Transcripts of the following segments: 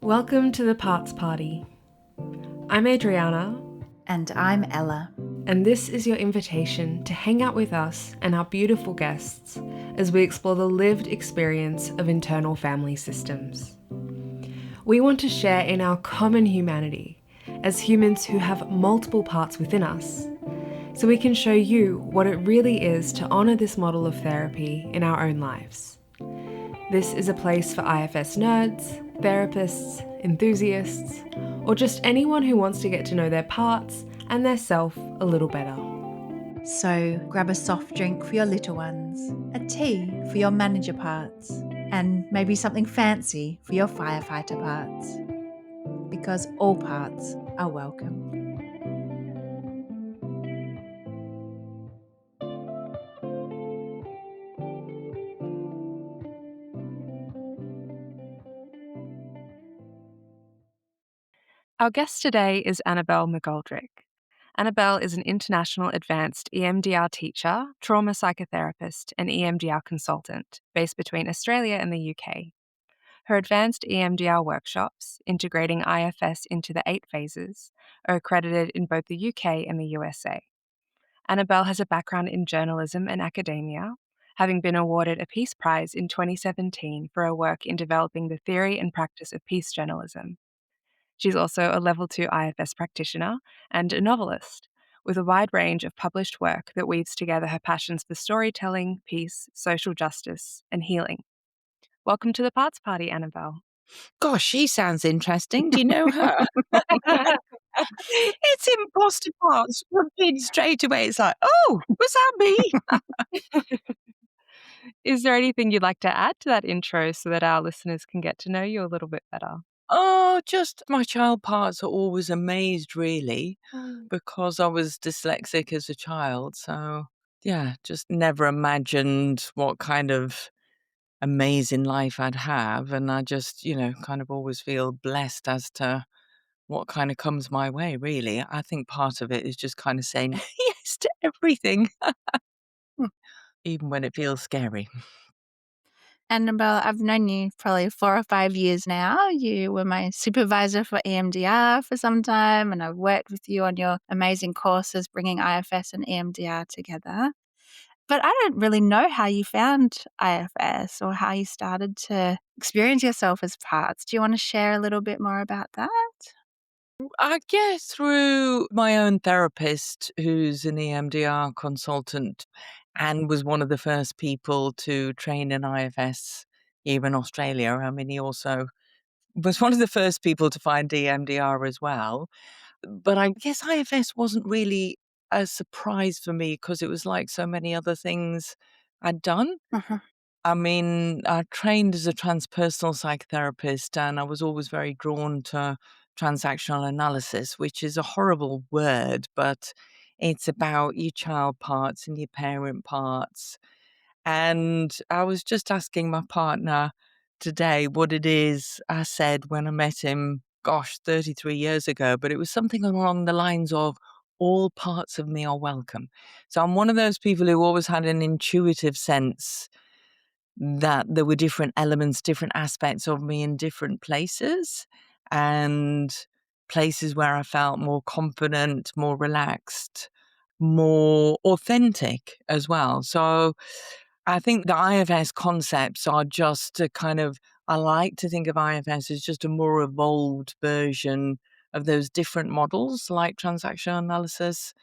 Welcome to the Parts Party. I'm Adriana, And I'm Ella. and this is your invitation to hang out with us and our beautiful guests as we explore the lived experience of internal family systems. We want to share in our common humanity as humans who have multiple parts within us, so we can show you what it really is to honour this model of therapy in our own lives. This is a place for IFS nerds, therapists, enthusiasts, or just anyone who wants to get to know their parts and their self a little better. So grab a soft drink for your little ones, a tea for your manager parts, and maybe something fancy for your firefighter parts. Because all parts are welcome. Our guest today is Annabel McGoldrick. Annabel is an international advanced EMDR teacher, trauma psychotherapist, and EMDR consultant based between Australia and the UK. Her advanced EMDR workshops, integrating IFS into the 8 phases, are accredited in both the UK and the USA. Annabel has a background in journalism and academia, having been awarded a Peace Prize in 2017 for her work in developing the theory and practice of peace journalism. She's also a Level 2 IFS practitioner and a novelist, with a wide range of published work that weaves together her passions for storytelling, peace, social justice, and healing. Welcome to the Parts Party, Annabel. Gosh, she sounds interesting. Do you know her? It's imposter parts from in straight away. It's like, "Oh, was that me?" Is there anything you'd like to add to that intro so that our listeners can get to know you a little bit better? Oh, just my child parts are always amazed, really, because I was dyslexic as a child. So, yeah, just never imagined what kind of amazing life I'd have. And I just, kind of always feel blessed as to what kind of comes my way, really. I think part of it is just kind of saying yes to everything, even when it feels scary. Annabelle, I've known you probably 4 or 5 years now. You were my supervisor for EMDR for some time, and I've worked with you on your amazing courses bringing IFS and EMDR together. But I don't really know how you found IFS or how you started to experience yourself as parts. Do you want to share a little bit more about that? I guess through my own therapist, who's an EMDR consultant and was one of the first people to train in IFS here in Australia. I mean, he also was one of the first people to find EMDR as well. But I guess IFS wasn't really a surprise for me because it was like so many other things I'd done. Mhm. I mean, I trained as a transpersonal psychotherapist, and I was always very drawn to transactional analysis, which is a horrible word, but it's about your child parts and your parent parts. And I was just asking my partner today what it is I said when I met him, gosh, 33 years ago, but it was something along the lines of, all parts of me are welcome. So I'm one of those people who always had an intuitive sense that there were different elements, different aspects of me in different places, and places where I felt more confident, more relaxed, more authentic as well. So I think the IFS concepts are just a kind of, I like to think of IFS as just a more evolved version of those different models like transactional analysis.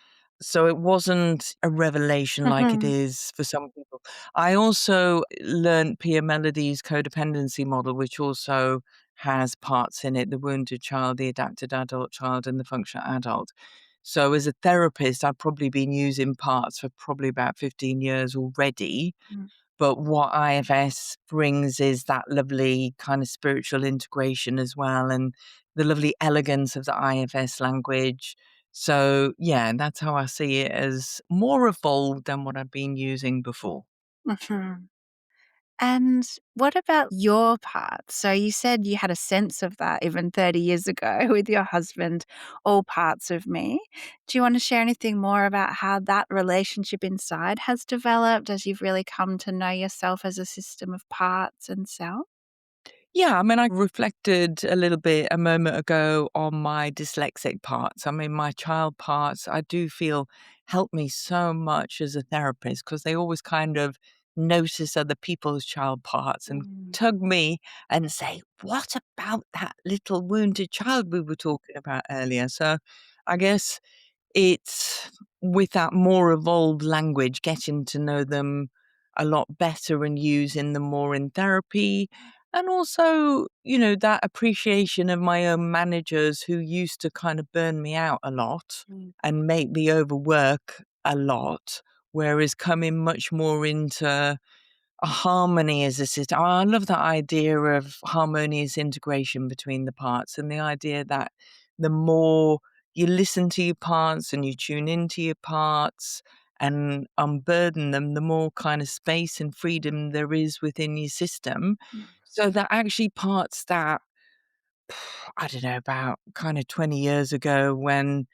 So it wasn't a revelation like it Mhm. is for some people. I also learned Pia Melody's codependency model, which also has parts in it: the wounded child, the adapted adult child, and the functional adult. So as a therapist, I've probably been using parts for probably about 15 years already. Mm. But what IFS brings is that lovely kind of spiritual integration as well, and the lovely elegance of the IFS language. So, yeah, that's how I see it, as more evolved than what I've been using before. Mhm. And what about your part? So you said you had a sense of that even 30 years ago with your husband, all parts of me. Do you want to share anything more about how that relationship inside has developed as you've really come to know yourself as a system of parts and self? Yeah, I mean, I reflected a little bit a moment ago on my dyslexic parts. I mean, my child parts, I do feel help me so much as a therapist because they always kind of notice other people's child parts and Mm. tug me and say, "What about that little wounded child we were talking about earlier?" So I guess it's with that more evolved language, getting to know them a lot better and using them more in therapy. And also, that appreciation of my own managers who used to kind of burn me out a lot Mm. and make me overwork a lot, whereas coming much more into a harmony as a system. I love that idea of harmonious integration between the parts and the idea that the more you listen to your parts and you tune into your parts and unburden them, the more kind of space and freedom there is within your system. Mm. So that actually parts that, I don't know, about kind of 20 years ago when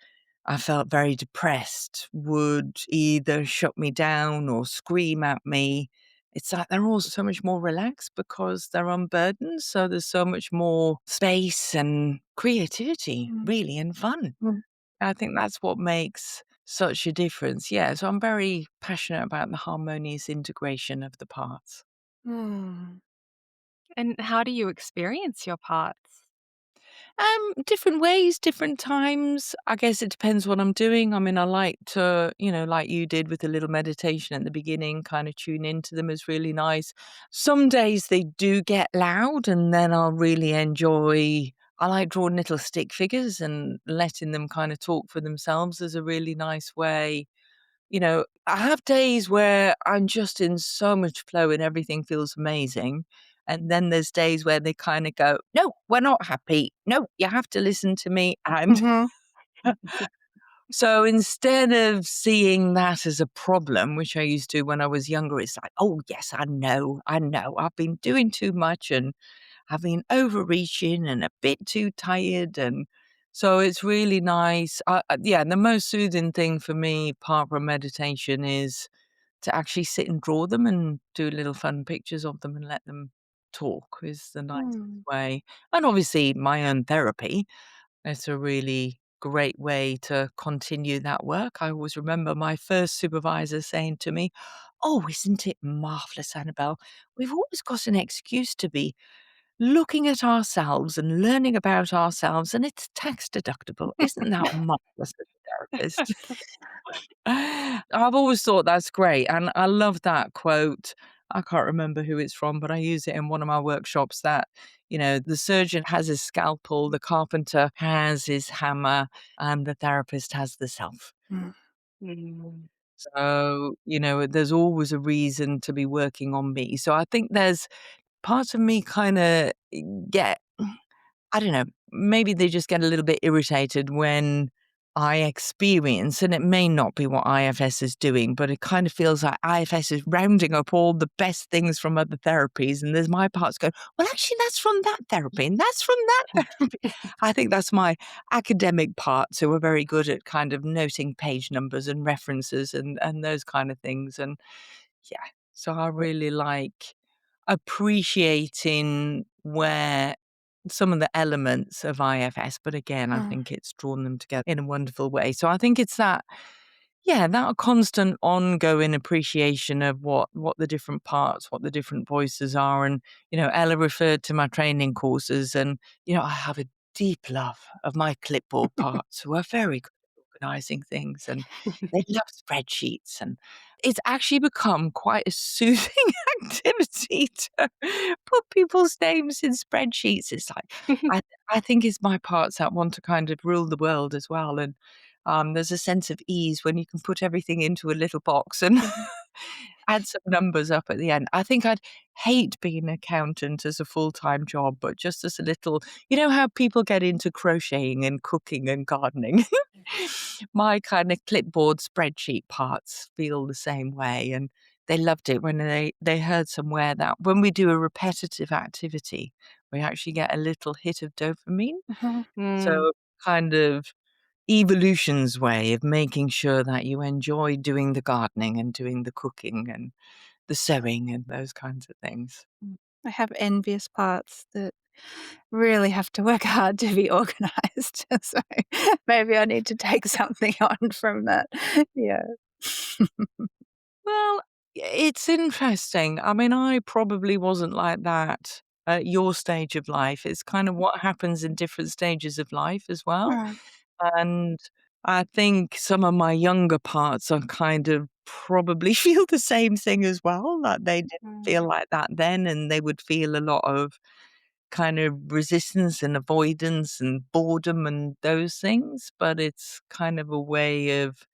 I felt very depressed, would either shut me down or scream at me. It's like they're all so much more relaxed because they're unburdened. So there's so much more space and creativity, Mm. really, and fun. Mm. I think that's what makes such a difference. Yeah. So I'm very passionate about the harmonious integration of the parts. Mm. And how do you experience your parts? Different ways, different times. I guess it depends what I'm doing. I mean, I like to, like you did with a little meditation at the beginning, kind of tune into them is really nice. Some days they do get loud, and then I'll really enjoy. I like drawing little stick figures and letting them kind of talk for themselves is a really nice way. I have days where I'm just in so much flow and everything feels amazing. And then there's days where they kind of go, "No, we're not happy. No, you have to listen to me." And Mhm. so instead of seeing that as a problem, which I used to when I was younger, it's like, "Oh, yes, I know. I've been doing too much and I've been overreaching and a bit too tired." And so it's really nice. Yeah, the most soothing thing for me, apart from meditation, is to actually sit and draw them and do little fun pictures of them and let them talk is the nicest Mm. way. And obviously, my own therapy. It's a really great way to continue that work. I always remember my first supervisor saying to me, "Oh, isn't it marvelous, Annabelle? We've always got an excuse to be looking at ourselves and learning about ourselves, and it's tax deductible. Isn't that marvelous as a therapist?" I've always thought that's great, and I love that quote. I can't remember who it's from, but I use it in one of my workshops that, the surgeon has his scalpel, the carpenter has his hammer, and the therapist has the self. Mm. Mm. So, there's always a reason to be working on me. So I think there's parts of me kinda get I don't know, maybe they just get a little bit irritated when I experience, and it may not be what IFS is doing, but it kind of feels like IFS is rounding up all the best things from other therapies. And there's my parts going, "Well, actually, that's from that therapy, and that's from that therapy." I think that's my academic parts who are very good at kind of noting page numbers and references and those kind of things. And yeah, so I really like appreciating where some of the elements of IFS, but again, I Mm. think it's drawn them together in a wonderful way. So I think it's that, yeah, that constant ongoing appreciation of what the different parts, what the different voices are. And, Ella referred to my training courses and, I have a deep love of my clipboard parts who are very good at organizing things and they love spreadsheets. And it's actually become quite a soothing activity to put people's names in spreadsheets. It's like, I, I think it's my parts that want to kind of rule the world as well. And there's a sense of ease when you can put everything into a little box and Mhm. add some numbers up at the end. I think I'd hate being an accountant as a full-time job, but just as a little, how people get into crocheting and cooking and gardening. My kind of clipboard spreadsheet parts feel the same way. And they loved it when they heard somewhere that when we do a repetitive activity, we actually get a little hit of dopamine. Mhm. Mm. So kind of evolution's way of making sure that you enjoy doing the gardening and doing the cooking and the sewing and those kinds of things. I have envious parts that really have to work hard to be organized. So maybe I need to take something on from that. Yeah. Well, it's interesting. I mean, I probably wasn't like that at your stage of life. It's kind of what happens in different stages of life as well. Right. And I think some of my younger parts are kind of probably feel the same thing as well, that they didn't Mm, feel like that then, and they would feel a lot of kind of resistance and avoidance and boredom and those things. But it's kind of a way of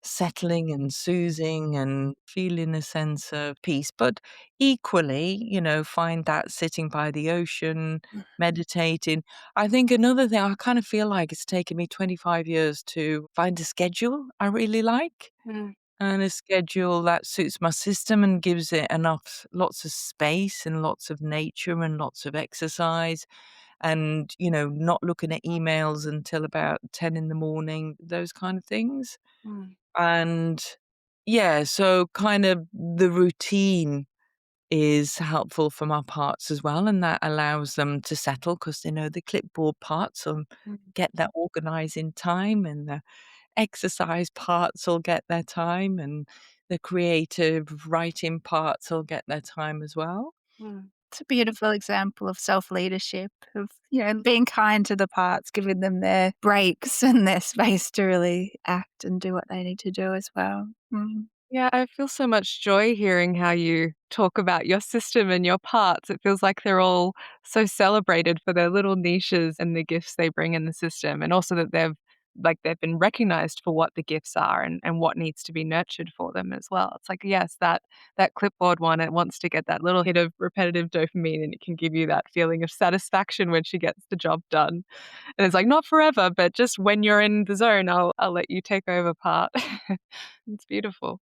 settling and soothing and feeling a sense of peace. But equally, find that sitting by the ocean, meditating. I think another thing, I kind of feel like it's taken me 25 years to find a schedule I really like. mm, And a schedule that suits my system and gives it enough, lots of space and lots of nature and lots of exercise and, not looking at emails until about 10 in the morning, those kind of things. mm, And yeah, so kind of the routine is helpful for my parts as well, and that allows them to settle because they know the clipboard parts will mm. get their organizing time, and the exercise parts will get their time, and the creative writing parts will get their time as well. It's a beautiful example of self-leadership, of, being kind to the parts, giving them their breaks and their space to really act and do what they need to do as well. Mm. Yeah, I feel so much joy hearing how you talk about your system and your parts. It feels like they're all so celebrated for their little niches and the gifts they bring in the system, and also that they've been recognized for what the gifts are and what needs to be nurtured for them as well. It's like, yes, that clipboard one, it wants to get that little hit of repetitive dopamine and it can give you that feeling of satisfaction when she gets the job done. And it's like, not forever, but just when you're in the zone, I'll let you take over part. It's beautiful.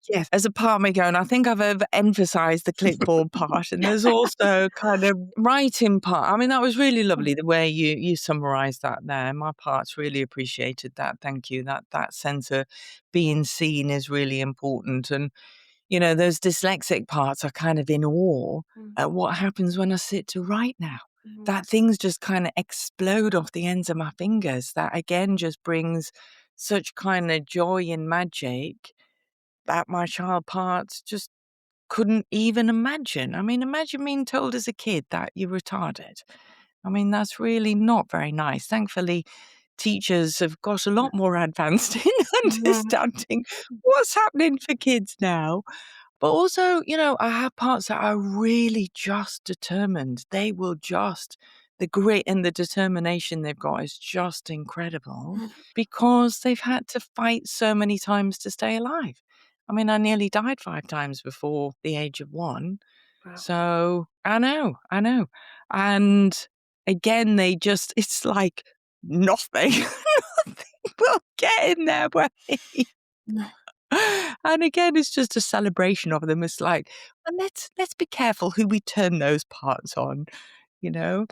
Yes. As a part of me going, I think I've overemphasized the clipboard part, and there's also kind of writing part. I mean, that was really lovely the way you summarized that there. My parts really appreciated that. Thank you. That sense of being seen is really important. And, those dyslexic parts are kind of in awe Mm, at what happens when I sit to write now. mhm, That things just kind of explode off the ends of my fingers. That again just brings such kind of joy and magic that my child parts just couldn't even imagine. I mean, imagine being told as a kid that you're retarded. I mean, that's really not very nice. Thankfully, teachers have got a lot more advanced in mhm, understanding what's happening for kids now. But also, I have parts that are really just determined. They will just, the grit and the determination they've got is just incredible mm. because they've had to fight so many times to stay alive. I mean, I nearly died 5 times before the age of 1. Wow. So I know, I know. And again, it's like nothing, nothing will get in their way. Mm, And again, it's just a celebration of them. It's like, well, let's be careful who we turn those parts on, you know?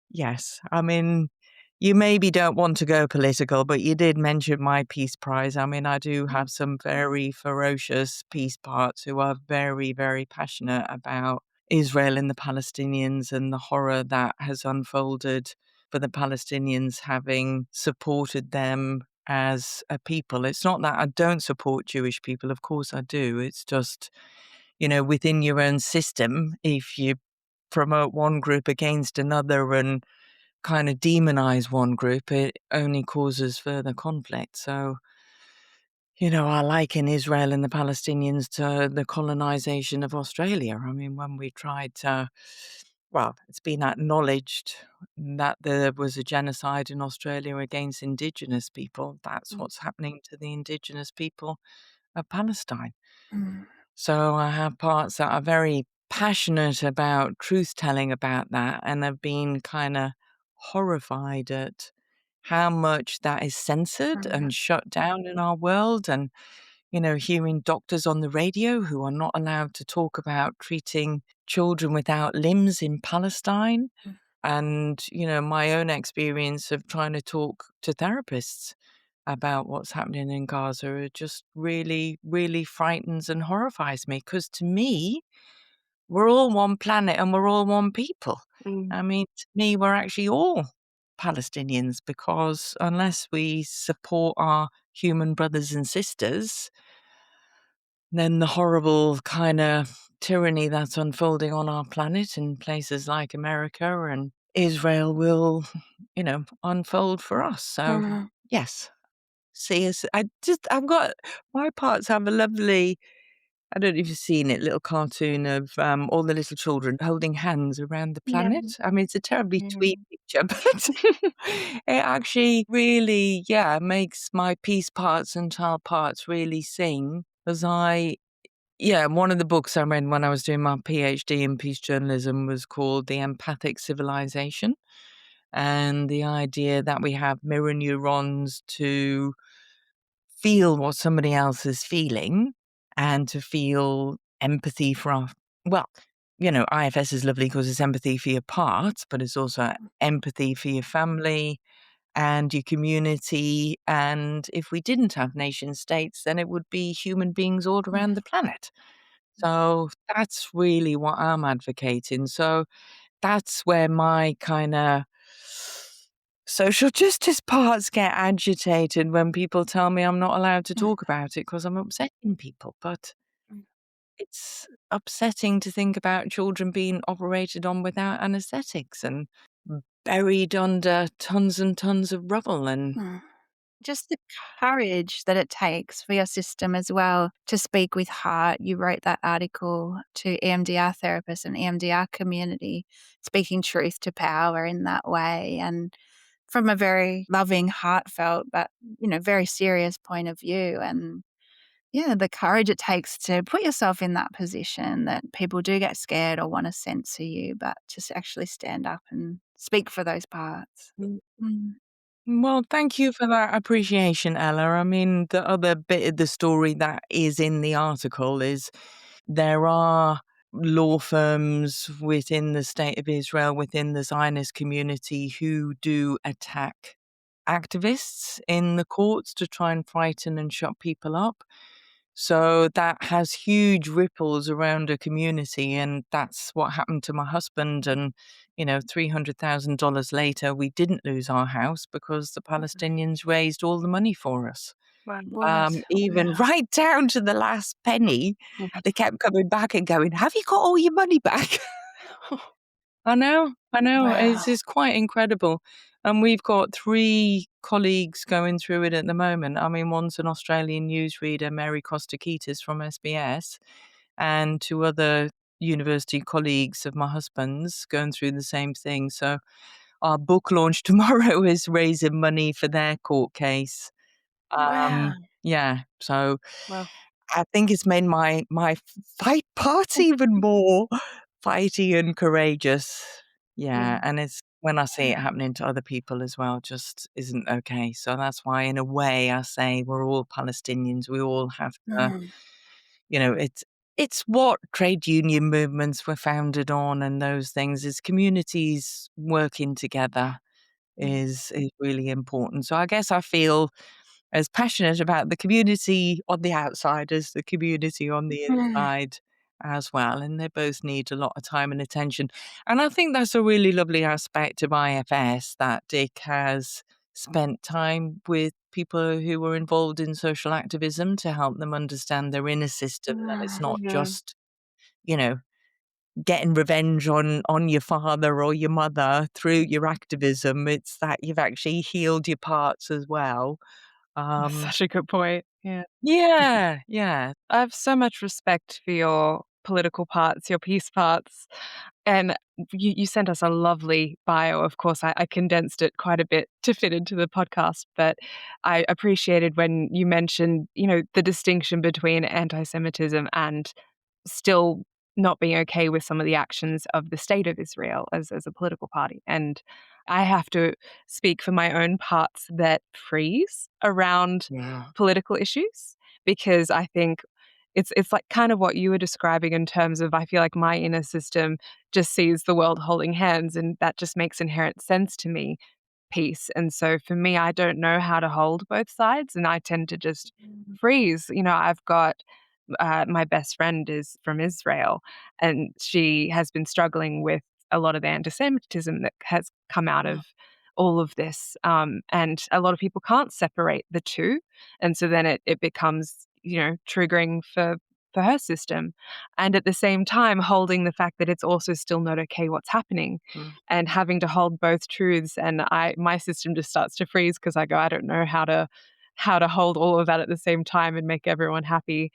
Yes. I mean, you maybe don't want to go political, but you did mention my Peace Prize. I mean, I do have some very ferocious peace parts who are very, very passionate about Israel and the Palestinians and the horror that has unfolded for the Palestinians, having supported them as a people. It's not that I don't support Jewish people. Of course I do. It's just, within your own system, if you promote one group against another and kind of demonize one group, it only causes further conflict. So, I liken Israel and the Palestinians to the colonization of Australia. I mean, when we tried to, well, it's been acknowledged that there was a genocide in Australia against Indigenous people. That's mm, what's happening to the Indigenous people of Palestine. mm, So I have parts that are very passionate about truth telling about that and have been kind of horrified at how much that is censored mm, and shut down in our world. And, hearing doctors on the radio who are not allowed to talk about treating children without limbs in Palestine. mm, And, my own experience of trying to talk to therapists about what's happening in Gaza, it just really, really frightens and horrifies me. Because to me, we're all one planet and we're all one people. Mm. I mean, to me, we're actually all Palestinians, because unless we support our human brothers and sisters, then the horrible kind of tyranny that's unfolding on our planet in places like America and Israel will, unfold for us. So, Mm. yes, see us. I've got my parts have a lovely, I don't know if you've seen it, little cartoon of all the little children holding hands around the Yeah. planet. I mean, it's a terribly twee Mm. picture, but it actually really, makes my piece parts and child parts really sing. As one of the books I read when I was doing my PhD in peace journalism was called The Empathic Civilization. And the idea that we have mirror neurons to feel what somebody else is feeling and to feel empathy for IFS is lovely because it's empathy for your parts, but it's also empathy for your family and your community. And if we didn't have nation states, then it would be human beings all around the planet. So that's really what I'm advocating. So that's where my kind of social justice parts get agitated when people tell me I'm not allowed to talk about it because I'm upsetting people. But it's upsetting to think about children being operated on without anesthetics and buried under tons and tons of rubble. And Mm. Just the courage that it takes for your system as well to speak with heart. You wrote that article to EMDR therapists and EMDR community, speaking truth to power in that way, and from a very loving, heartfelt, but, very serious point of view. And yeah, the courage it takes to put yourself in that position that people do get scared or want to censor you, but just actually stand up and speak for those parts. Mm. well, thank you for that appreciation, Ella. I mean, the other bit of the story that is in the article is there are law firms within the state of Israel, within the Zionist community, who do attack activists in the courts to try and frighten and shut people up. So that has huge ripples around a community. And that's what happened to my husband. And, $300,000 later, we didn't lose our house because the Palestinians raised all the money for us. Wow. What? Even Wow. right down to the last penny, Mhm. they kept coming back and going, "Have you got all your money back?" I know, Wow. it's quite incredible, and we've got 3 colleagues going through it at the moment. I mean, one's an Australian newsreader, Mary Costa-Ketis from SBS, and 2 other university colleagues of my husband's going through the same thing. So our book launch tomorrow is raising money for their court case. Wow. Yeah, so Well, I think it's made my fight part even more fighty and courageous. Yeah, mm, and it's when I see it happening to other people as well, just isn't okay. So that's why in a way I say we're all Palestinians. We all have to, Mm. it's what trade union movements were founded on and those things is communities working together mm, is really important. So I guess I feel as passionate about the community on the outside as the community on the Mm. inside as well, and they both need a lot of time and attention. And I think that's a really lovely aspect of IFS that Dick has spent time with people who were involved in social activism to help them understand their inner system, that it's not mhm. just, you know, getting revenge on your father or your mother through your activism. It's that you've actually healed your parts as well. That's Um, such a good point. Yeah. yeah, yeah. I have so much respect for your political parts, your peace parts. And you sent us a lovely bio. Of course, I condensed it quite a bit to fit into the podcast, but I appreciated when you mentioned, the distinction between anti-Semitism and still not being okay with some of the actions of the state of Israel as a political party. And I have to speak for my own parts that freeze around Yeah. political issues because I think it's like kind of what you were describing in terms of I feel like my inner system just sees the world holding hands and that just makes inherent sense to me, peace. And so for me, I don't know how to hold both sides and I tend to just freeze. I've got my best friend is from Israel, and she has been struggling with a lot of the anti-Semitism that has come out Mm. of all of this, and a lot of people can't separate the two, and so then it becomes, triggering for her system, and at the same time holding the fact that it's also still not okay what's happening, Mm. and having to hold both truths, and my system just starts to freeze because I go, I don't know how to hold all of that at the same time and make everyone happy.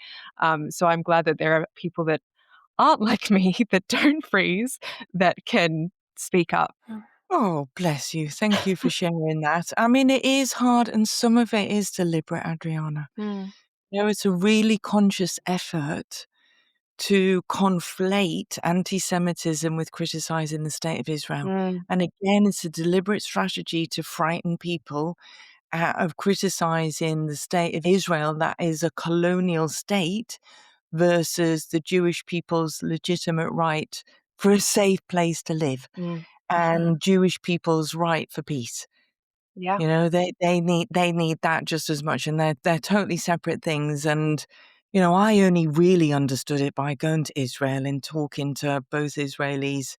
So I'm glad that there are people that aren't like me, that don't freeze, that can speak up. Mm. Oh, bless you. Thank you for sharing that. I mean, it is hard, and some of it is deliberate, Adriana. Mm, It's a really conscious effort to conflate anti-Semitism with criticizing the state of Israel. mm, And again, it's a deliberate strategy to frighten people out of criticizing the state of Israel, that is a colonial state, versus the Jewish people's legitimate right for a safe place to live mm. Mhm. and Jewish people's right for peace. Yeah. They need that just as much, and they're totally separate things. And I only really understood it by going to Israel and talking to both Israelis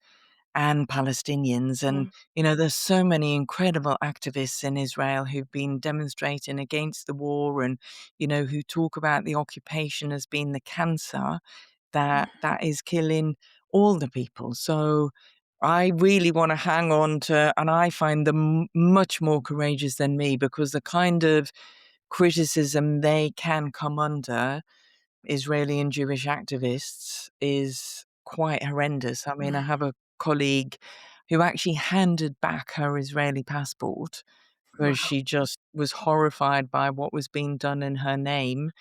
and Palestinians. And Mm, there's so many incredible activists in Israel who've been demonstrating against the war, and who talk about the occupation as being the cancer that is killing all the people. So I really want to hang on to, and I find them much more courageous than me, because the kind of criticism they can come under, Israeli and Jewish activists, is quite horrendous. I mean, I Mm. have a colleague who actually handed back her Israeli passport because Wow. she just was horrified by what was being done in her name.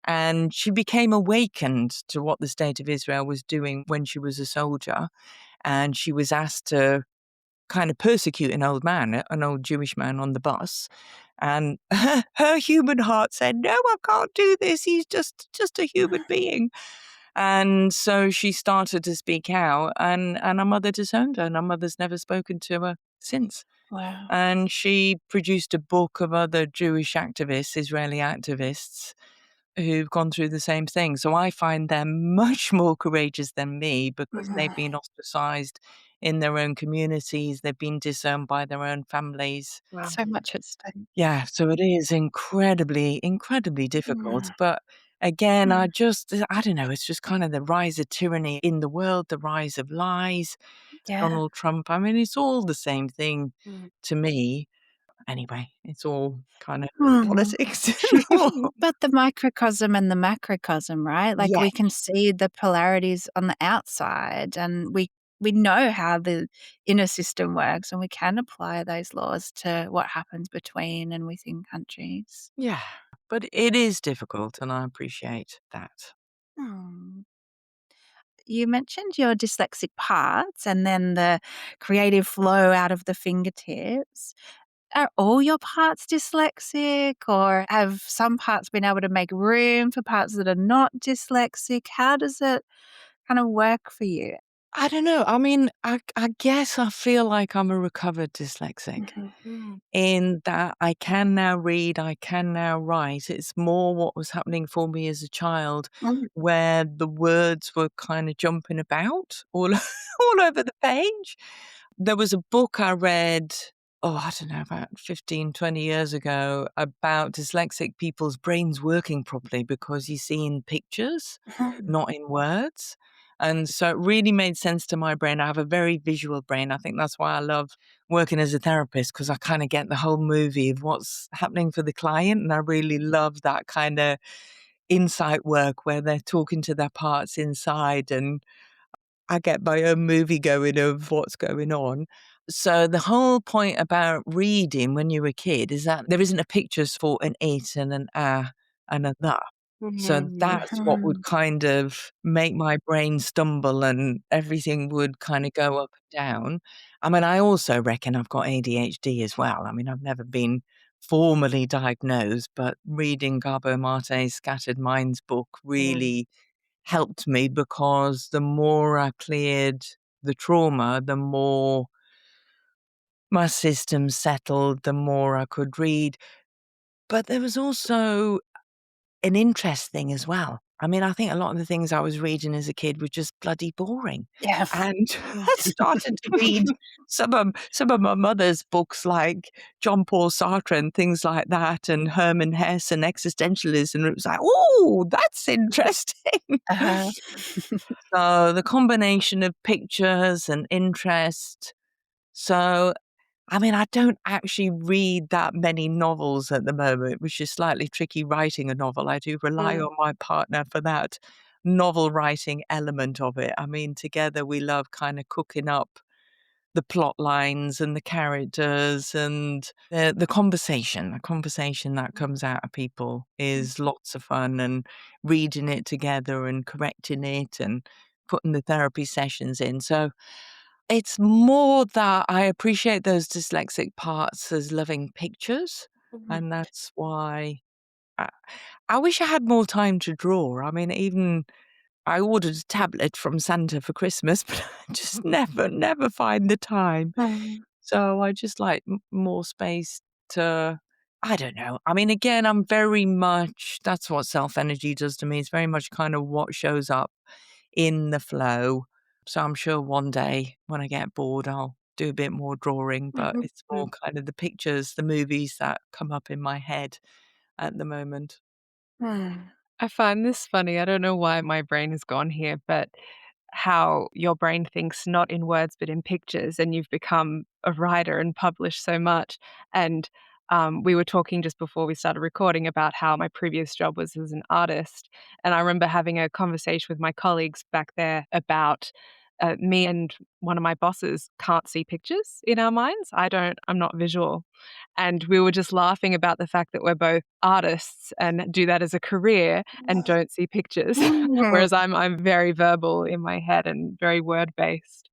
And she became awakened to what the state of Israel was doing when she was a soldier. And she was asked to kind of persecute an old man, an old Jewish man on the bus. And her human heart said, "No, I can't do this. He's just a human being." And so she started to speak out, and her mother disowned her, and her mother's never spoken to her since. Wow. And she produced a book of other Jewish activists, Israeli activists, who've gone through the same thing. So I find them much more courageous than me, because they've Mhm. been ostracized in their own communities. They've been disowned by their own families. wow. So much at stake. Yeah, so it is incredibly, incredibly difficult. Mm. But again, Mm. I don't know, it's just kind of the rise of tyranny in the world, the rise of lies, Yeah. Donald Trump. I mean, it's all the same thing Mm. to me. Anyway, it's all kind of Mm. politics and all. But the microcosm and the macrocosm, right? Like, Yeah. we can see the polarities on the outside, and we know how the inner system works, and we can apply those laws to what happens between and within countries. Yeah, but it is difficult, and I appreciate that. Hmm. You mentioned your dyslexic parts and then the creative flow out of the fingertips. Are all your parts dyslexic, or have some parts been able to make room for parts that are not dyslexic? How does it kind of work for you? I don't know. I mean, I guess I feel like I'm a recovered dyslexic, Mhm. Mm, in that I can now read, I can now write. It's more what was happening for me as a child, Mm. where the words were kind of jumping about all all over the page. There was a book I read, I don't know, about 15, 20 years ago, about dyslexic people's brains working properly because you see in pictures, Mhm. not in words. And so it really made sense to my brain. I have a very visual brain. I think that's why I love working as a therapist, because I kind of get the whole movie of what's happening for the client. And I really love that kind of insight work where they're talking to their parts inside, and I get my own movie going of what's going on. So the whole point about reading when you're a kid is that there isn't a pictures for an it and an and a the. So mhm, that's what would Mhm. kind of make my brain stumble, and everything would kind of go up and down. I mean, I also reckon I've got ADHD as well. I mean, I've never been formally diagnosed, but reading Gabo Mate's Scattered Minds book mm, really helped me, because the more I cleared the trauma, the more my system settled, the more I could read. But there was also an interest thing as well. I mean, I think a lot of the things I was reading as a kid were just bloody boring. Yeah. And I started to read some of my mother's books, like John Paul Sartre and things like that, and Hermann Hesse and existentialism, and it was like, "Ooh, that's interesting." Uh-huh. So the combination of pictures and interest. So, I mean, I don't actually read that many novels at the moment, which is slightly tricky writing a novel. I do rely Mm. on my partner for that novel writing element of it. I mean, together we love kind of cooking up the plot lines and the characters and the conversation. The conversation that comes out of people is lots of fun, and reading it together and correcting it and putting the therapy sessions in. So it's more that I appreciate those dyslexic parts as loving pictures, Mhm. and that's why I I wish I had more time to draw. I mean, even I ordered a tablet from Santa for Christmas, but I just never find the time. Mm. So I just like more space to I don't know. I mean, again, I'm very much that's what self energy does to me. It's very much kind of what shows up in the flow. So I'm sure one day when I get bored, I'll do a bit more drawing, but Mhm. it's more kind of the pictures, the movies that come up in my head at the moment. Mm. I find this funny. I don't know why my brain has gone here, but how your brain thinks not in words but in pictures, and you've become a writer and published so much. And we were talking just before we started recording about how my previous job was as an artist, and I remember having a conversation with my colleagues back there about me and one of my bosses can't see pictures in our minds. I'm not visual. And we were just laughing about the fact that we're both artists and do that as a career and don't see pictures, Mhm. whereas I'm very verbal in my head and very word-based.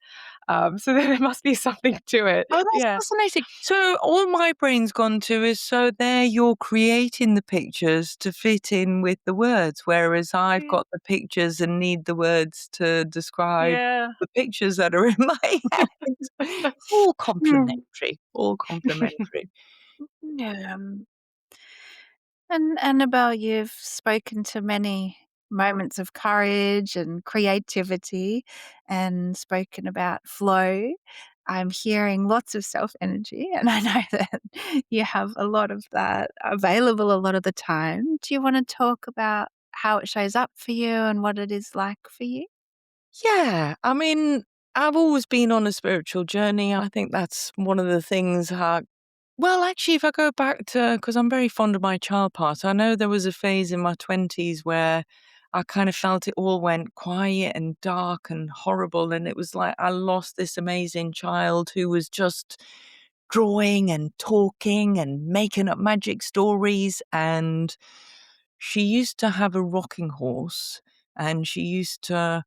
So there must be something to it. Oh, that's Yeah. fascinating. So all my brain's gone to is so there you're creating the pictures to fit in with the words, whereas I've Mm, got the pictures and need the words to describe yeah. the pictures that are in my head. All Mm. complimentary, all complimentary. Yeah. And Annabelle, you've spoken to many moments of courage and creativity and spoken about flow. I'm hearing lots of self energy, and I know that you have a lot of that available a lot of the time. Do you want to talk about how it shows up for you and what it is like for you? Yeah, I mean, I've always been on a spiritual journey. I think that's one of the things well, actually, if I go back to, because I'm very fond of my child part, I know there was a phase in my 20s where I kind of felt it all went quiet and dark and horrible. And it was like I lost this amazing child who was just drawing and talking and making up magic stories. And she used to have a rocking horse, and she used to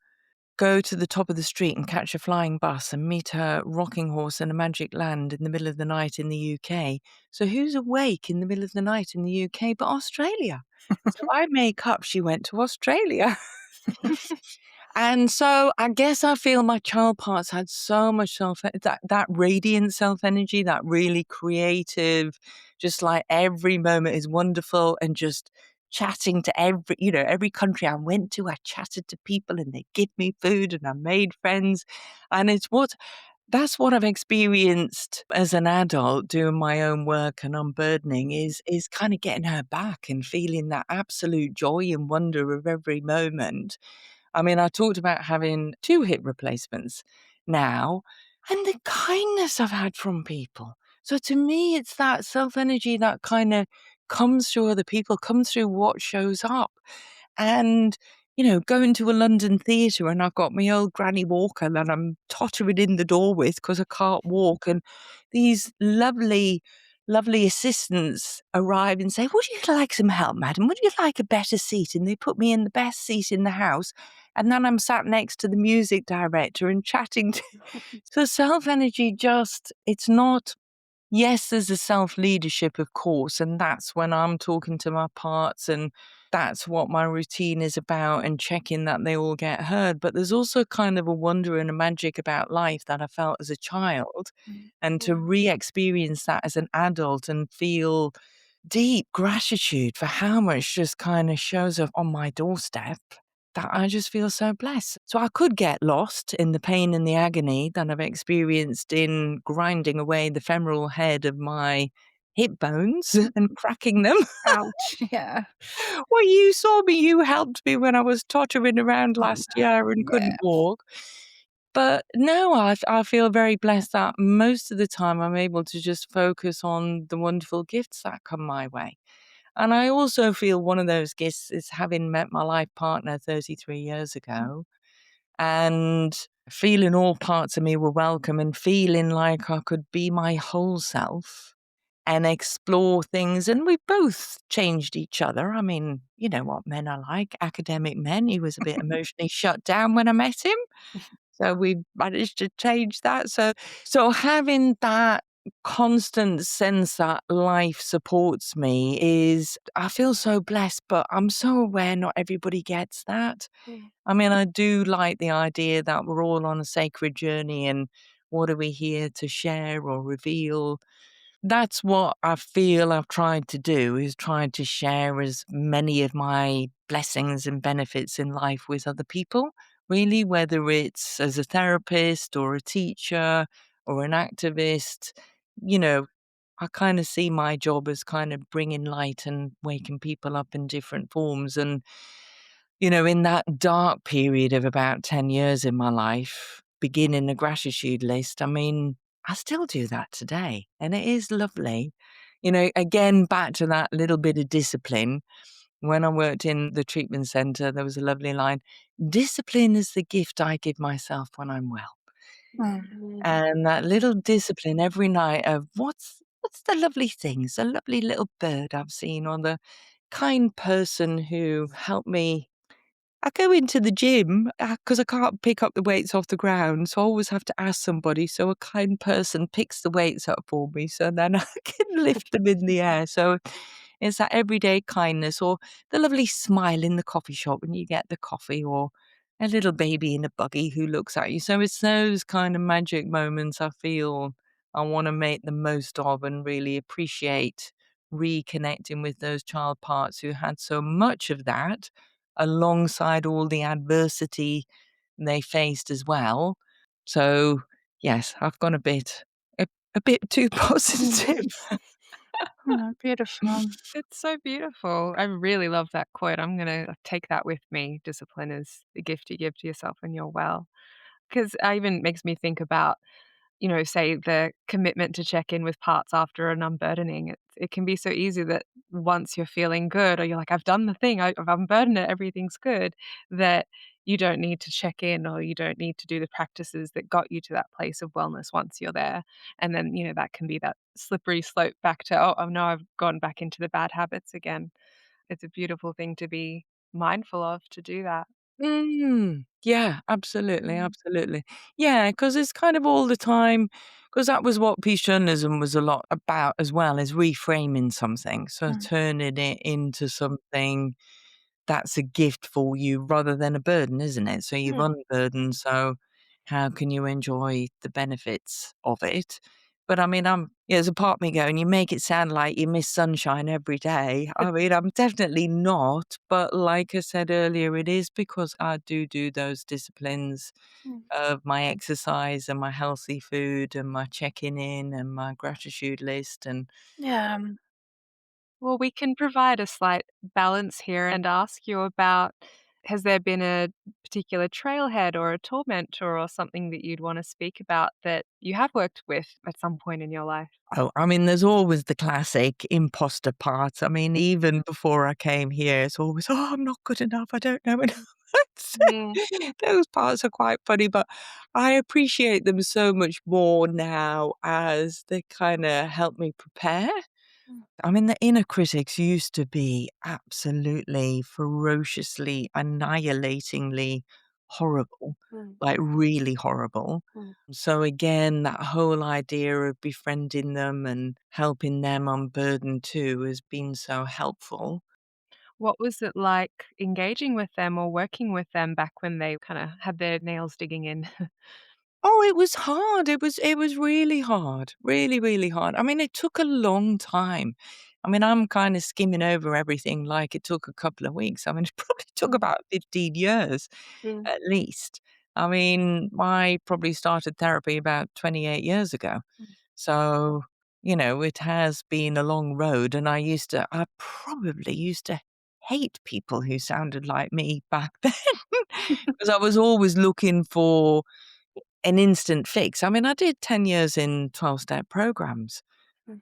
go to the top of the street and catch a flying bus and meet her rocking horse in a magic land in the middle of the night in the UK. So who's awake in the middle of the night in the UK but Australia? So I make up she went to Australia. And so I guess I feel my child parts had so much that radiant self energy, that really creative, just like every moment is wonderful, and just chatting to every country I went to, I chatted to people and they give me food and I made friends. And that's what I've experienced as an adult doing my own work and unburdening is kind of getting her back and feeling that absolute joy and wonder of every moment. I mean, I talked about having 2 hip replacements now, and the kindness I've had from people. So to me, it's that self-energy that kinda comes through other people, comes through what shows up. And, going to a London theatre and I've got my old granny walker that I'm tottering in the door with because I can't walk, and these lovely assistants arrive and say, "Would you like some help, madam? Would you like a better seat?" And they put me in the best seat in the house, and then I'm sat next to the music director and chatting to so self-energy just it's not yes, there's a self-leadership, of course, and that's when I'm talking to my parts, and that's what my routine is about, and checking that they all get heard, but there's also kind of a wonder and a magic about life that I felt as a child, Mm. and to re-experience that as an adult and feel deep gratitude for how much just kind of shows up on my doorstep that I just feel so blessed. So I could get lost in the pain and the agony that I've experienced in grinding away the femoral head of my hip bones and cracking them. Ouch. Yeah. Well, you saw me, you helped me when I was tottering around Oh, last year and yeah. couldn't walk. But no, I feel very blessed that most of the time I'm able to just focus on the wonderful gifts that come my way. And I also feel one of those gifts is having met my life partner 33 years ago and feeling all parts of me were welcome and feeling like I could be my whole self and explore things. And we both changed each other. I mean, you know what men are like, academic men. He was a bit emotionally shut down when I met him. So we managed to change that. So having that constant sense that life supports me is I feel so blessed, but I'm so aware not everybody gets that. Mm. I mean, I do like the idea that we're all on a sacred journey and what are we here to share or reveal? That's what I feel I've tried to do, is tried to share as many of my blessings and benefits in life with other people, really, whether it's as a therapist or a teacher or an activist. You know, I kind of see my job as kind of bringing light and waking people up in different forms. And in that dark period of about 10 years in my life, beginning a gratitude list, I mean, I still do that today. And it is lovely. Again, back to that little bit of discipline. When I worked in the treatment center, there was a lovely line: discipline is the gift I give myself when I'm well. Mm. And that little discipline every night of what's the lovely things, the lovely little bird I've seen, or the kind person who helped me. I go into the gym because I can't pick up the weights off the ground, so I always have to ask somebody, so a kind person picks the weights up for me, so then I can lift them in the air. So it's that everyday kindness, or the lovely smile in the coffee shop when you get the coffee, or a little baby in a buggy who looks at you. So it's those kind of magic moments I feel I wanna make the most of and really appreciate reconnecting with those child parts who had so much of that alongside all the adversity they faced as well. So, yes, I've gone a bit too positive. Oh, beautiful. It's so beautiful. I really love that quote. I'm gonna take that with me. Discipline is the gift you give to yourself when you're well. Because it even makes me think about, say the commitment to check in with parts after an unburdening. It can be so easy that once you're feeling good or you're like, I've done the thing, I've unburdened it, everything's good, that you don't need to check in or you don't need to do the practices that got you to that place of wellness once you're there. And then, that can be that slippery slope back to, oh no, I've gone back into the bad habits again. It's a beautiful thing to be mindful of to do that. Yeah, absolutely, Mm. absolutely. Yeah, because it's kind of all the time. Because that was what peace journalism was a lot about as well, is reframing something, so Mm. turning it into something that's a gift for you rather than a burden, isn't it? So you've Yeah. unburdened, so how can you enjoy the benefits of it? But I mean, there's a part of me going, you make it sound like you miss sunshine every day. I mean, I'm definitely not. But like I said earlier, it is because I do those disciplines Mm. of my exercise and my healthy food and my checking in and my gratitude list. And Yeah. Well, we can provide a slight balance here and ask you about, has there been a particular trailhead or a tormentor or something that you'd want to speak about that you have worked with at some point in your life? oh, I mean, there's always the classic imposter part. I mean, even before I came here, it's always, "Oh, I'm not good enough. I don't know enough." So Mm. those parts are quite funny, but I appreciate them so much more now as they kinda help me prepare. Mm. I mean, the inner critics used to be absolutely ferociously, annihilatingly horrible, Mm. like really horrible. Mm. So again, that whole idea of befriending them and helping them unburden too has been so helpful. What was it like engaging with them or working with them back when they kind of had their nails digging in? Oh, it was hard. It was really hard. Really, really hard. I mean, it took a long time I mean, I'm kind of skimming over everything like it took a couple of weeks. I mean, it probably took Mm, about 15 years mm, at least. I mean, I probably started therapy about 28 years ago. mm, So, it has been a long road. And I probably used to hate people who sounded like me back then because I was always looking for an instant fix. I mean, I did 10 years in 12-step programs, mm,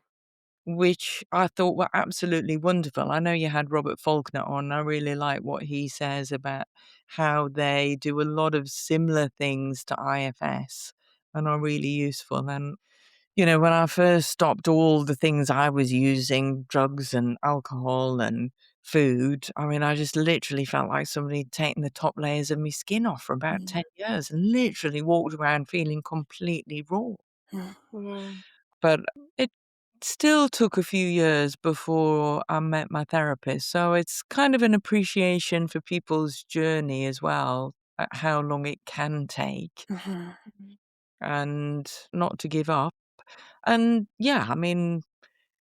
which I thought were absolutely wonderful. I know you had Robert Faulkner on. I really like what he says about how they do a lot of similar things to IFS and are really useful. And, when I first stopped all the things I was using, drugs and alcohol and food, I mean, I just literally felt like somebody had taken the top layers of my skin off for about Mm, 10 years and literally walked around feeling completely raw. mm, mm, But it still took a few years before I met my therapist. So it's kind of an appreciation for people's journey as well, at how long it can take mhm, mm, and not to give up. And yeah, I mean,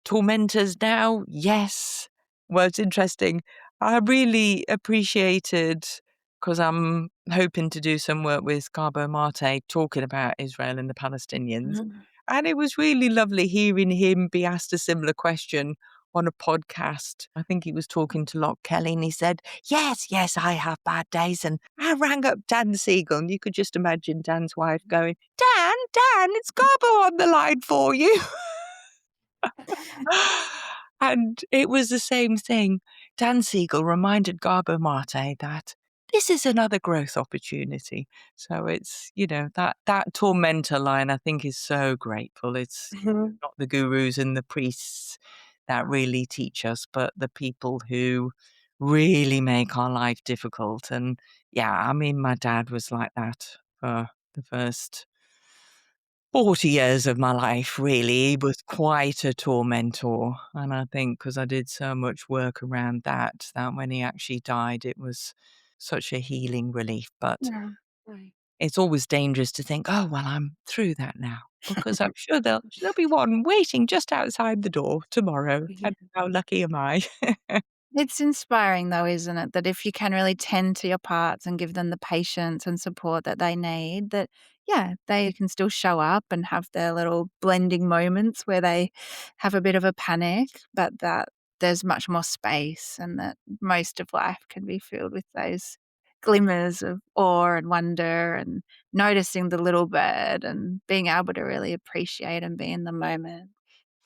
tormentors now, yes. Well, it's interesting. I really appreciated because I'm hoping to do some work with Gabo Mate talking about Israel and the Palestinians. mhm. And it was really lovely hearing him be asked a similar question on a podcast. I think he was talking to Locke Kelly and he said, yes, yes, I have bad days. And I rang up Dan Siegel and you could just imagine Dan's wife going, Dan, it's Gabo on the line for you. And it was the same thing. Dan Siegel reminded Garbo Mate that this is another growth opportunity. So it's, that tormentor line I think is so grateful. It's Mhm, not the gurus and the priests that really teach us, but the people who really make our life difficult. And yeah, I mean, my dad was like that for the first 40 years of my life, really. He was quite a tormentor, and I think because I did so much work around that when he actually died, it was such a healing relief, but yeah. right. it's always dangerous to think, "Oh, well, I'm through that now," because I'm sure there'll be one waiting just outside the door tomorrow, and how lucky am I? It's inspiring though, isn't it? That if you can really tend to your parts and give them the patience and support that they need, that, yeah, they can still show up and have their little blending moments where they have a bit of a panic, but that there's much more space and that most of life can be filled with those glimmers of awe and wonder and noticing the little bird and being able to really appreciate and be in the moment.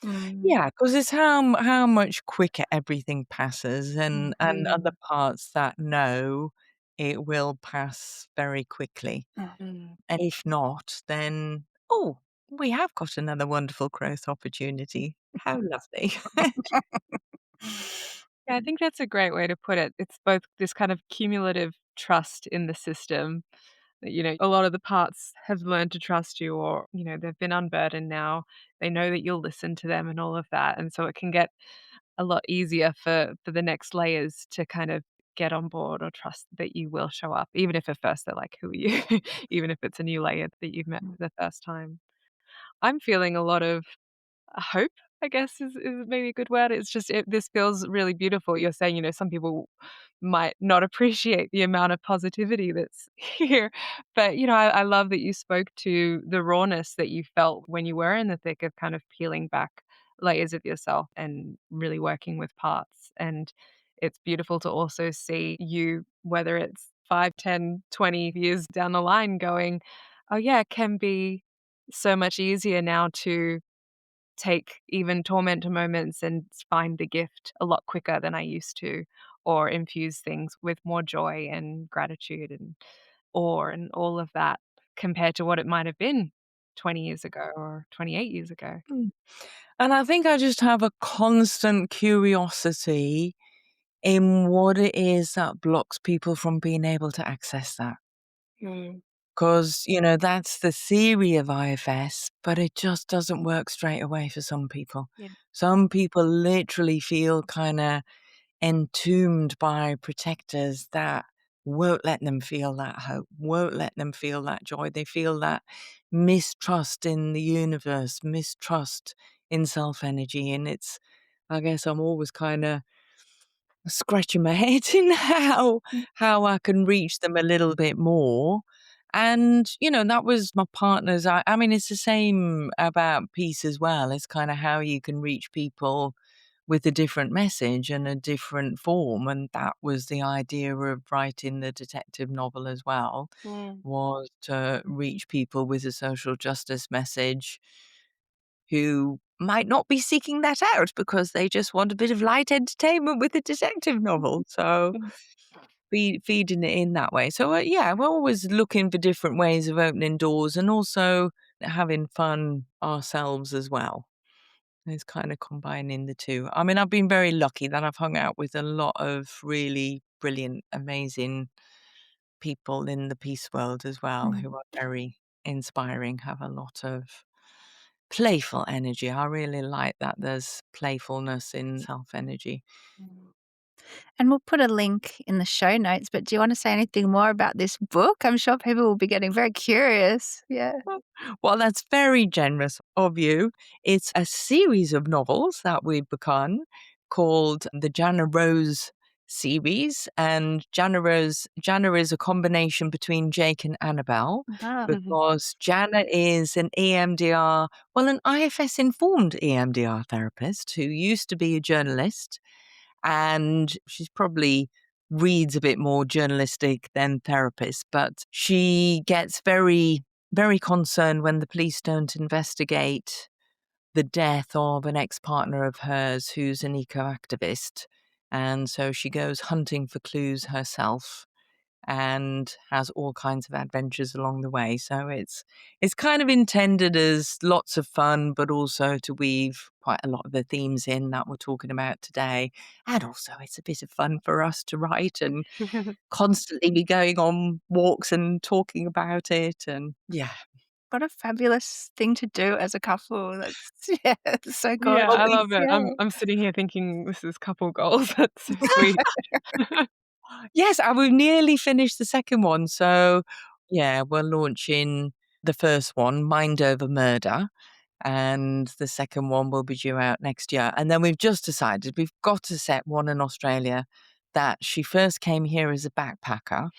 Mm. Yeah, because it's how much quicker everything passes and other Mhm. parts that know it will pass very quickly. Mm. And if not, then, "Oh, we have got another wonderful growth opportunity. How lovely." Yeah, I think that's a great way to put it. It's both this kind of cumulative trust in the system that, a lot of the parts have learned to trust you or, they've been unburdened now. They know that you'll listen to them and all of that. And so it can get a lot easier for the next layers to kind of get on board or trust that you will show up, even if at first they're like, "Who are you?" Even if it's a new layer that you've met for the first time. I'm feeling a lot of hope, I guess is maybe a good word. It's just this feels really beautiful. You're saying, some people might not appreciate the amount of positivity that's here. But, I love that you spoke to the rawness that you felt when you were in the thick of kind of peeling back layers of yourself and really working with parts. And it's beautiful to also see you, whether it's 5, 10, 20 years down the line going, oh yeah, it can be so much easier now to take even tormentor moments and find the gift a lot quicker than I used to, or infuse things with more joy and gratitude and awe and all of that compared to what it might have been 20 years ago or 28 years ago. Mm. And I think I just have a constant curiosity in what it is that blocks people from being able to access that. Mm, 'Cause, that's the theory of IFS, but it just doesn't work straight away for some people. yeah. Some people literally feel kinda entombed by protectors that won't let them feel that hope, won't let them feel that joy. They feel that mistrust in the universe, mistrust in self energy, and it's I guess I'm always kinda scratching my head in how I can reach them a little bit more. And, that was my partner's I mean, it's the same about peace as well. It's kinda how you can reach people with a different message and a different form, and that was the idea of writing the detective novel as well, Mm. was to reach people with a social justice message who might not be seeking that out because they just want a bit of light entertainment with a detective novel. So feeding it in that way. So yeah, we're always looking for different ways of opening doors and also having fun ourselves as well. It's kind of combining the two. I mean, I've been very lucky that I've hung out with a lot of really brilliant, amazing people in the peace world as well Mm. who are very inspiring, have a lot of playful energy. I really like that there's playfulness in self energy. Mm. And we'll put a link in the show notes, but do you want to say anything more about this book? I'm sure people will be getting very curious. Yeah. Well, that's very generous of you. It's a series of novels that we've begun called the Jana Rose series. And Jana is a combination between Jake and Annabelle Ah. Mhm. because Jana is an EMDR, well, an IFS informed EMDR therapist who used to be a journalist. And she's probably reads a bit more journalistic than therapist, but she gets very, very concerned when the police don't investigate the death of an ex-partner of hers who's an eco-activist. And so she goes hunting for clues herself and has all kinds of adventures along the way. So it's kind of intended as lots of fun, but also to weave quite a lot of the themes in that we're talking about today. And also it's a bit of fun for us to write and constantly be going on walks and talking about it. And yeah. What a fabulous thing to do as a couple. That's yeah, it's so Yeah, Well, I gorgeous. love it. Yeah. I'm sitting here thinking this is couple goals. That's so sweet. yes, and we've nearly finished the second one. So yeah, we're launching the first one, Mind Over Murder. And the second one will be due out next year. And then we've just decided we've got to set one in Australia that she first came here as a backpacker.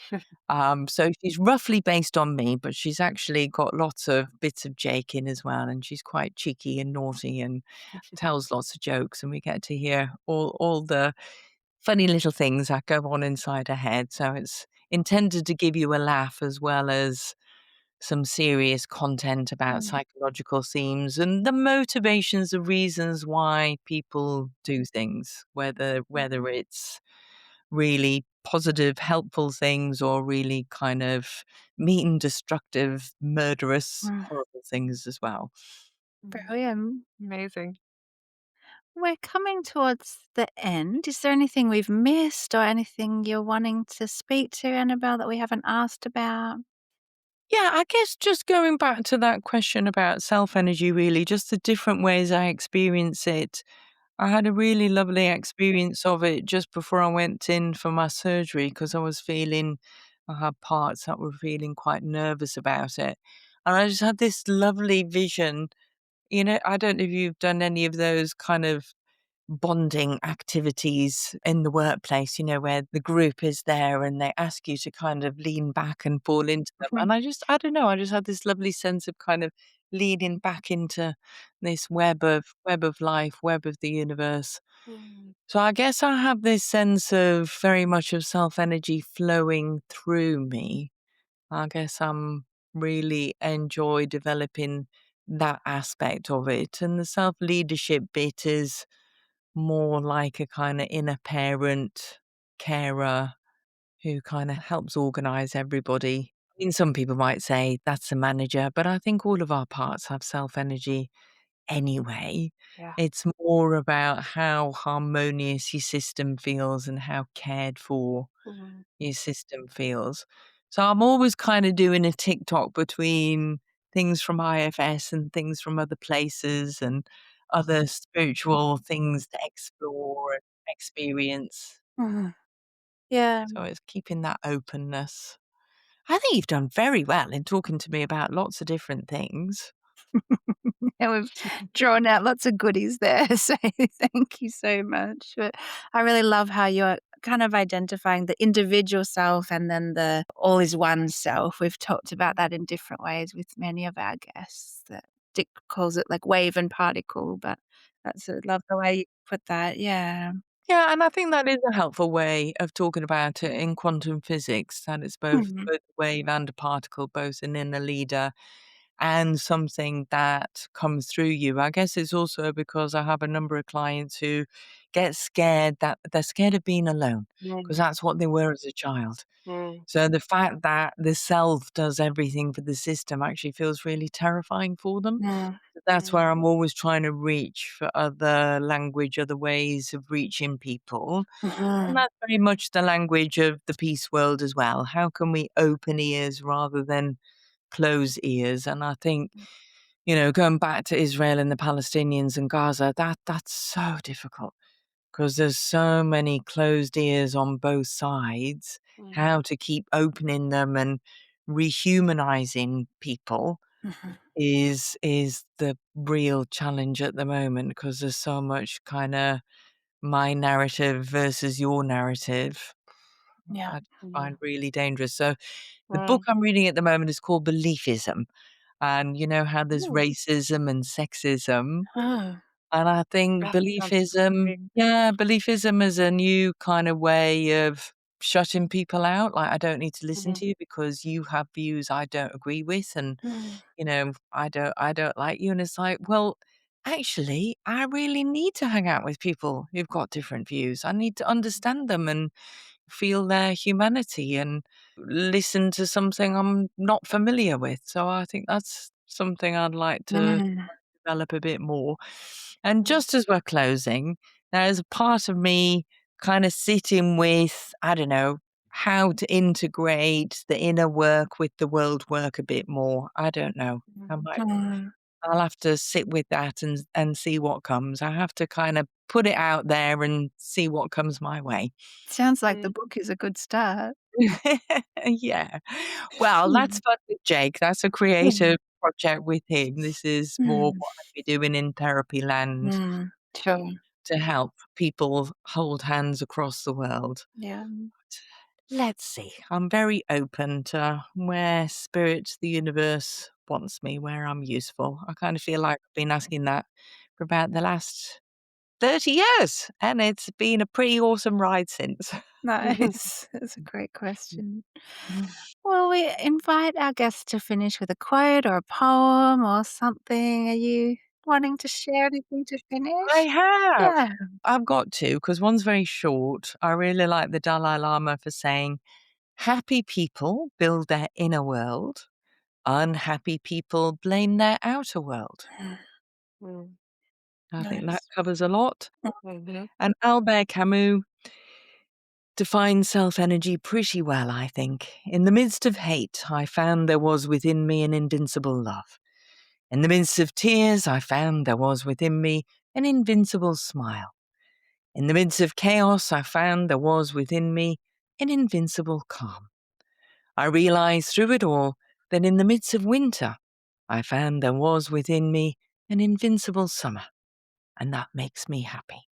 So she's roughly based on me, but she's actually got lots of bits of Jake in as well. And she's quite cheeky and naughty and tells lots of jokes. And we get to hear all the funny little things that go on inside her head. So it's intended to give you a laugh as well as some serious content about Mm. psychological themes and the motivations, the reasons why people do things, whether it's really positive, helpful things or really kind of mean, destructive, murderous, Mm. horrible things as well. Mm. Brilliant. Amazing. We're coming towards the end. Is there anything we've missed or anything you're wanting to speak to, Annabelle, that we haven't asked about? Yeah, I guess just going back to that question about self energy, really, just the different ways I experience it. I had a really lovely experience of it just before I went in for my surgery because I had parts that were feeling quite nervous about it. And I just had this lovely vision. I don't know if you've done any of those kind of bonding activities in the workplace, where the group is there and they ask you to kind of lean back and fall into them. And I don't know, I just had this lovely sense of kind of leaning back into this web of life, web of the universe. Mm. So I guess I have this sense of very much of self energy flowing through me. I guess I'm really enjoy developing that aspect of it. And the self leadership bit is more like a kinda inner parent, carer who kinda helps organize everybody. I mean, some people might say that's a manager, but I think all of our parts have self-energy anyway. Yeah. It's more about how harmonious your system feels and how cared for Mm. your system feels. So I'm always kinda doing a TikTok between things from IFS and things from other places and other spiritual things to explore and experience. Mhm. Yeah. So it's keeping that openness. I think you've done very well in talking to me about lots of different things. And we've drawn out lots of goodies there. So thank you so much. But I really love how you're kind of identifying the individual self and then the all is one self. We've talked about that in different ways with many of our guests. That Dick calls it like wave and particle, but I love the way you put that. Yeah. Yeah, and I think that is a helpful way of talking about it in quantum physics, that it's Mhm. both a wave and a particle, both an inner leader and something that comes through you. I guess it's also because I have a number of clients who get scared that they're scared of being alone because Mm, that's what they were as a child. mm, So the fact that the self does everything for the system actually feels really terrifying for them. Mm. That's mm, where I'm always trying to reach for other language, other ways of reaching people. And Mhm. that's very much the language of the peace world as well. How can we open ears rather than close ears? And I think, going back to Israel and the Palestinians and Gaza, that's so difficult because there's so many closed ears on both sides. mm, How to keep opening them and rehumanizing people Mhm. is the real challenge at the moment because there's so much kinda my narrative versus your narrative. Yeah. I mm, find really dangerous. So, the book mm. I'm reading at the moment is called Beliefism, and you know how there's Ooh. racism and sexism, Oh, and I think That sounds exciting. beliefism is a new kind of way of shutting people out, like, "I don't need to listen Mhm, to you because you have views I don't agree with, and mm, I don't like you." And it's like, well, actually, I really need to hang out with people who've got different views. I need to understand them and feel their humanity and listen to something I'm not familiar with. So I think that's something I'd like to mm, develop a bit more. And mm, just as we're closing, there's a part of me kind of sitting with, I don't know, how to integrate the inner work with the world work a bit more. I don't know. I mm, might mm. I'll have to sit with that and see what comes. I have to kind of put it out there and see what comes my way. Sounds like the mm, book is a good start. Yeah. Well, that's Mm, fun with Jake. That's a mm, creative project with him. This is more mm, what I'd be doing in therapy land sure. to help people hold hands across the world. Yeah. Let's see. I'm very open to where spirit, the universe wants me, where I'm useful. I kind of feel like I've been asking that for about the last 30 years, and it's been a pretty awesome ride since. Nice. That's a great question. Well, we invite our guests to finish with a quote or a poem or something. Are you wanting to share anything to I finish? have. Yeah. I've got to, because one's very short. I really like the Dalai Lama for saying, happy people build their inner world, unhappy people blame their outer world. mm. I think that Nice. covers a lot. Mhm, And Albert Camus defines self energy pretty well, I think. In the midst of hate, I found there was within me an invincible love. In the midst of tears, I found there was within me an invincible smile. In the midst of chaos, I found there was within me an invincible calm. I realized through it all that in the midst of winter, I found there was within me an invincible summer, and that makes me happy.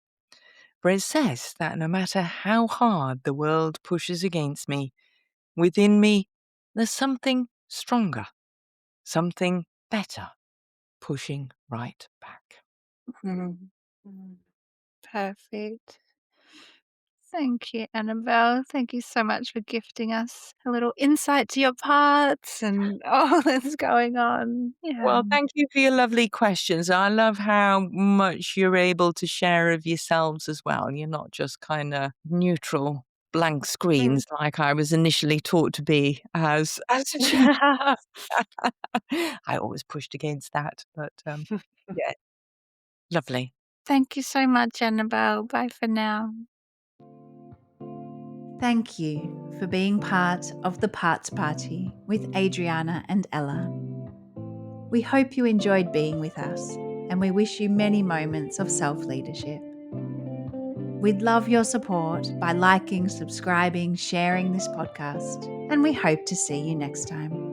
For it says that no matter how hard the world pushes against me, within me there's something stronger, something better pushing right back. Mm, mm. perfect. Thank you, Annabelle. Thank you so much for gifting us a little insight to your parts and all that's going on. Yeah. Well, thank you for your lovely questions. I love how much you're able to share of yourselves as well. You're not just kind of neutral blank Mm. screens like I was initially taught to be as a child. I always pushed against that, but yeah, lovely. Thank you so much, Annabelle. Bye for now. Thank you for being part of the Parts Party with Adriana and Ella. We hope you enjoyed being with us, and we wish you many moments of self leadership. We'd love your support by liking, subscribing, sharing this podcast, and we hope to see you next time.